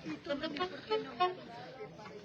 Y tú me dices, ¿por qué no me hablaste para ir?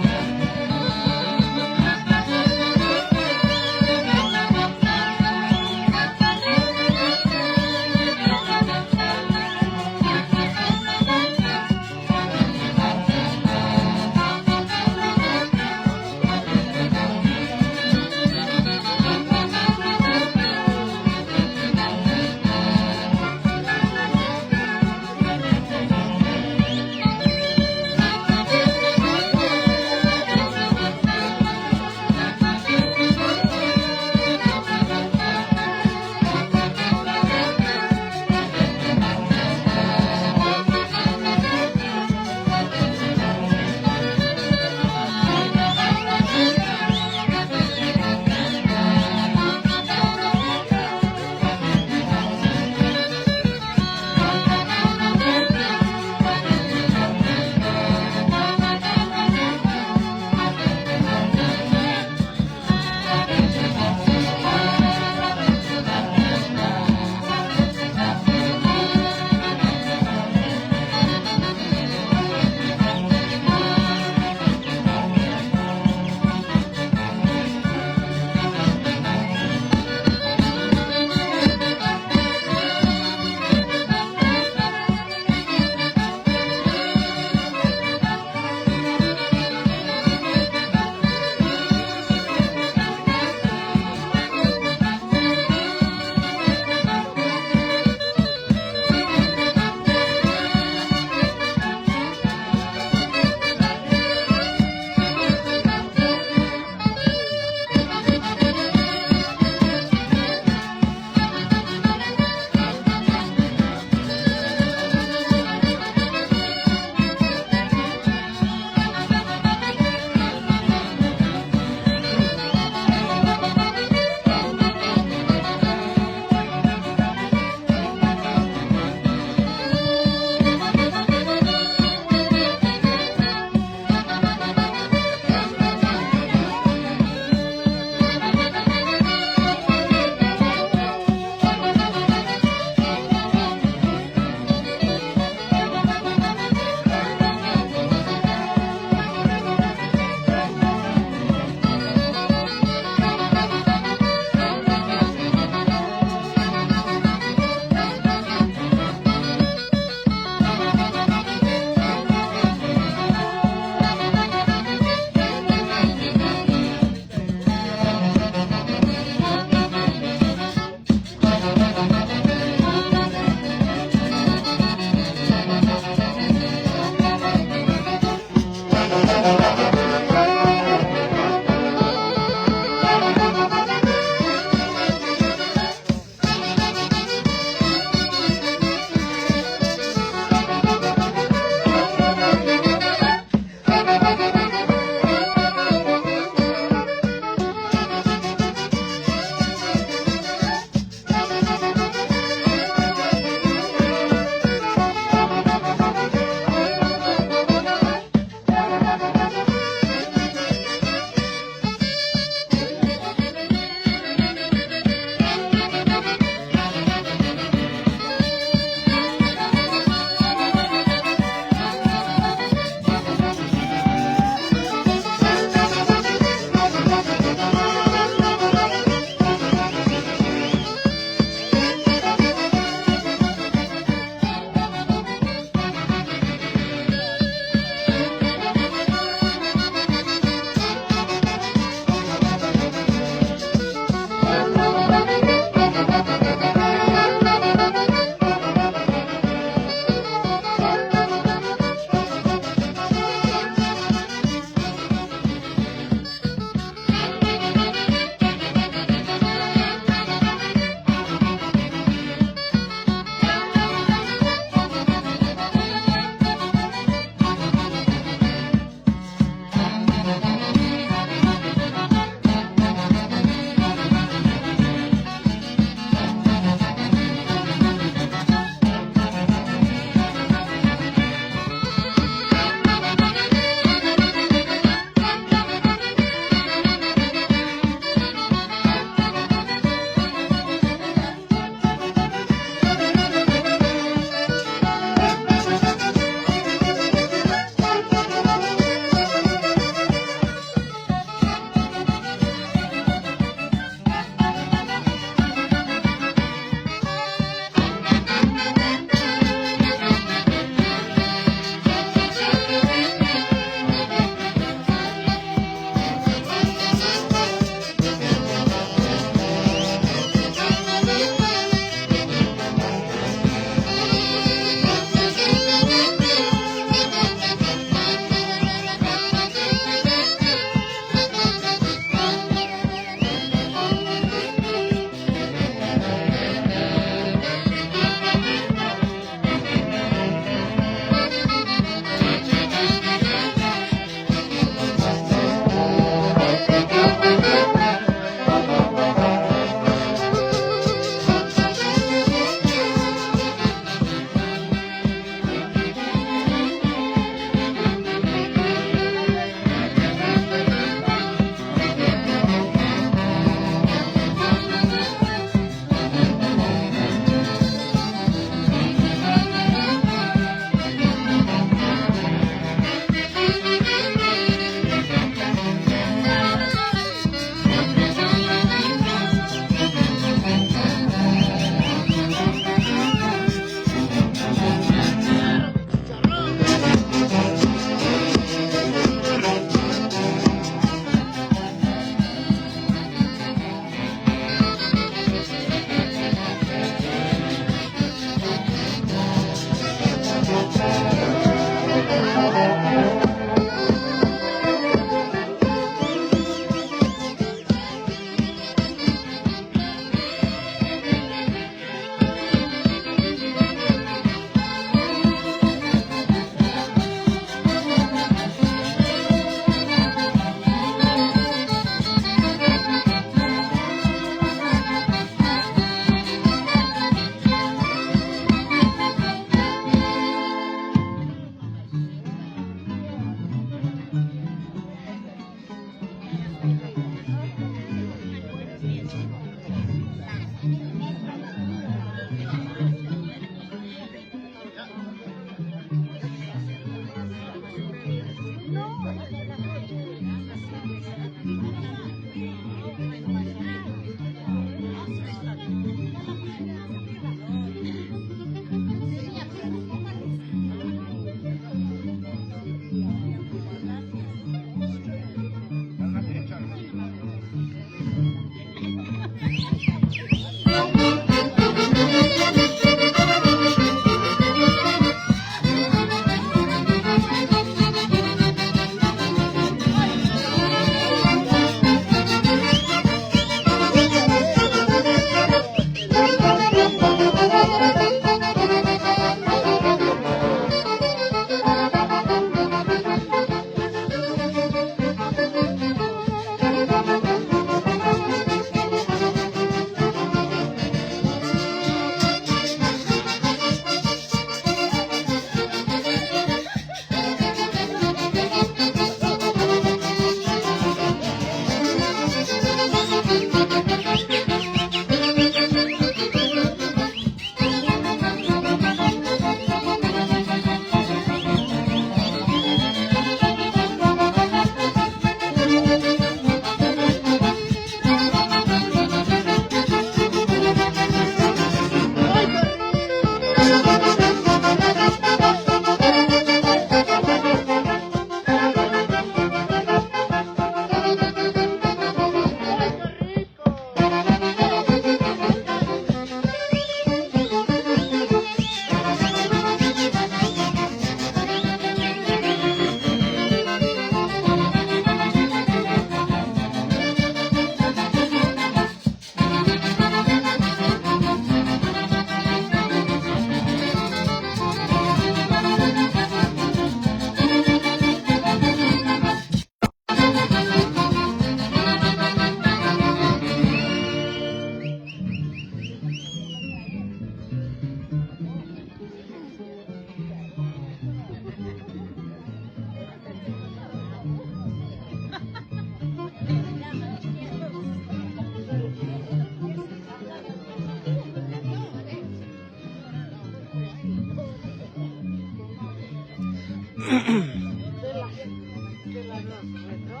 de la retro.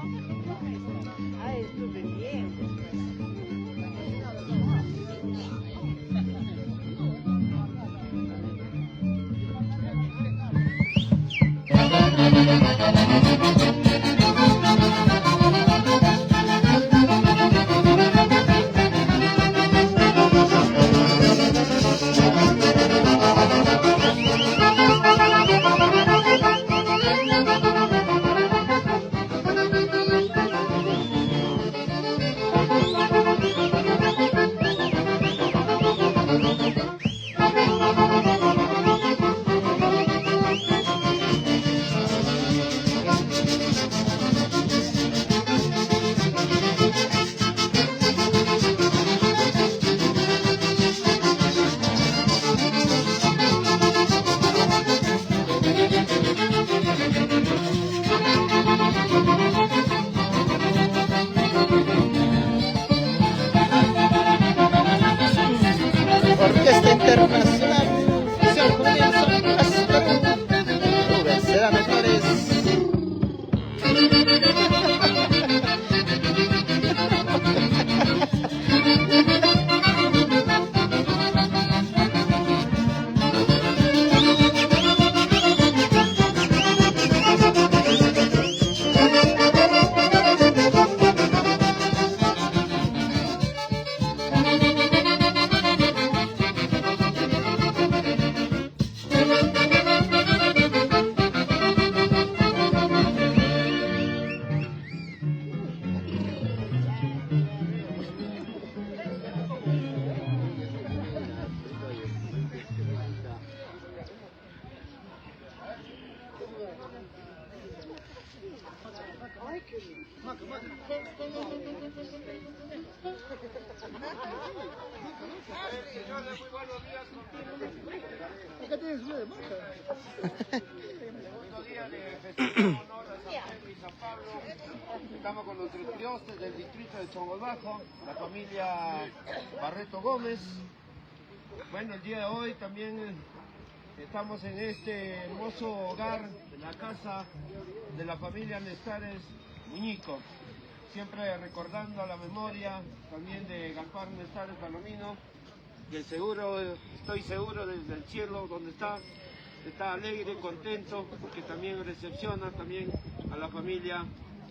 Ah, estuve bien. Orquesta Internacional, San Julián, San Blas, Perú, Venceda Mejores. Buenos días de festival honor a San Pedro y San Pablo. Estamos con los triostes del distrito de Chongolbajo, la familia Barreto Gómez. Bueno, el día de hoy también estamos en este hermoso hogar de la casa de la familia Nestares Muñico. Siempre recordando la memoria también de Gaspar Nestares Palomino, que estoy seguro desde el cielo donde está alegre, contento, porque también recepciona también a la familia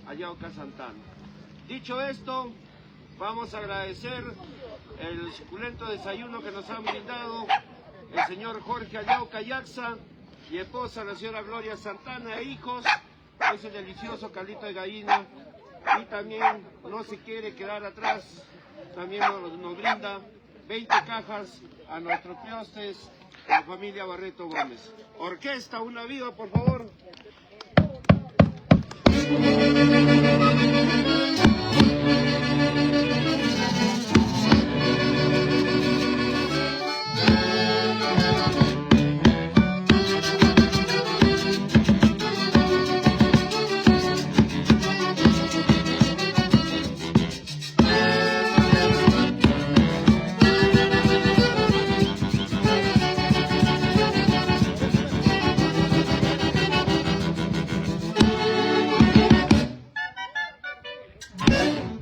Ayauca Santana. Dicho esto, vamos a agradecer el suculento desayuno que nos han brindado el señor Jorge Ayauca Yaxa y esposa la señora Gloria Santana e hijos, ese delicioso caldito de gallina, y también no se quiere quedar atrás, también nos brinda 20 cajas a nuestros triostes, la familia Barreto Gómez. Orquesta, una viva, por favor.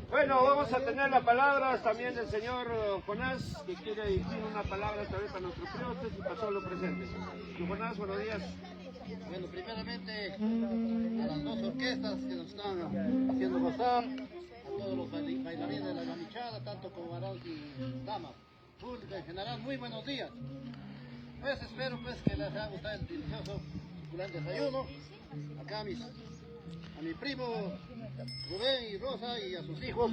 Bueno, vamos a tener las palabras también del señor Jonás, que quiere dirigir una palabra esta vez para nuestros triostes y para todos los presentes. Jonás, buenos días. Bueno, primeramente a las dos orquestas que nos están haciendo gozar, a todos los bailarines de la gamichada, tanto como varones y damas, público en general, muy buenos días. Pues espero pues que les haya gustado el delicioso suculento desayuno. Acá a mi primo Rubén y Rosa y a sus hijos,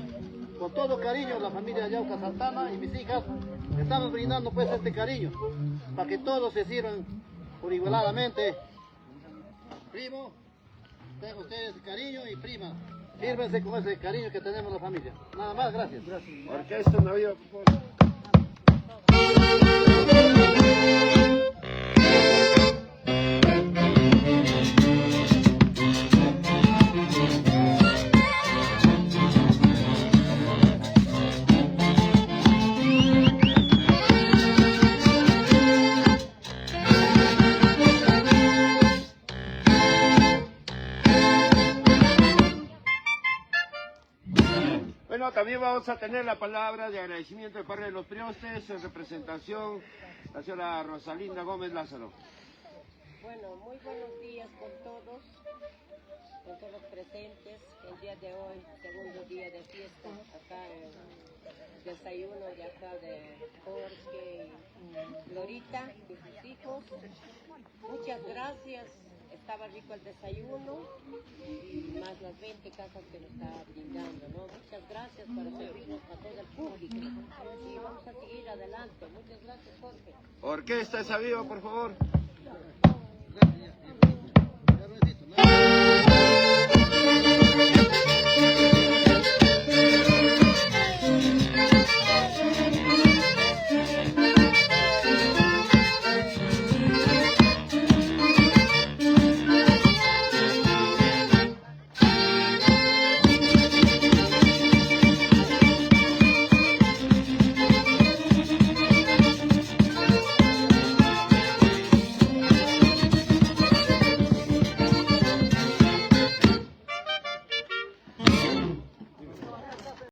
con todo cariño, la familia Ayauca Santana y mis hijas, estamos brindando pues este cariño, para que todos se sirvan por igualadamente. Primo, tengo ustedes cariño y prima, sírvense con ese cariño que tenemos la familia. Nada más, gracias. Orquesta, una viva, por favor. Bueno, también vamos a tener la palabra de agradecimiento de parte de los Priostes, en representación la señora Rosalinda Gómez Lázaro. Bueno, muy buenos días con todos los presentes. El día de hoy, segundo día de fiesta, acá en desayuno de acá de Jorge y Glorita y sus hijos. Muchas gracias, estaba rico el desayuno y más las 20 casas que nos está brindando, ¿no? Muchas gracias para servirnos a todo el público y vamos a seguir adelante. Muchas gracias, Jorge. Orquesta Esa Viva, por favor.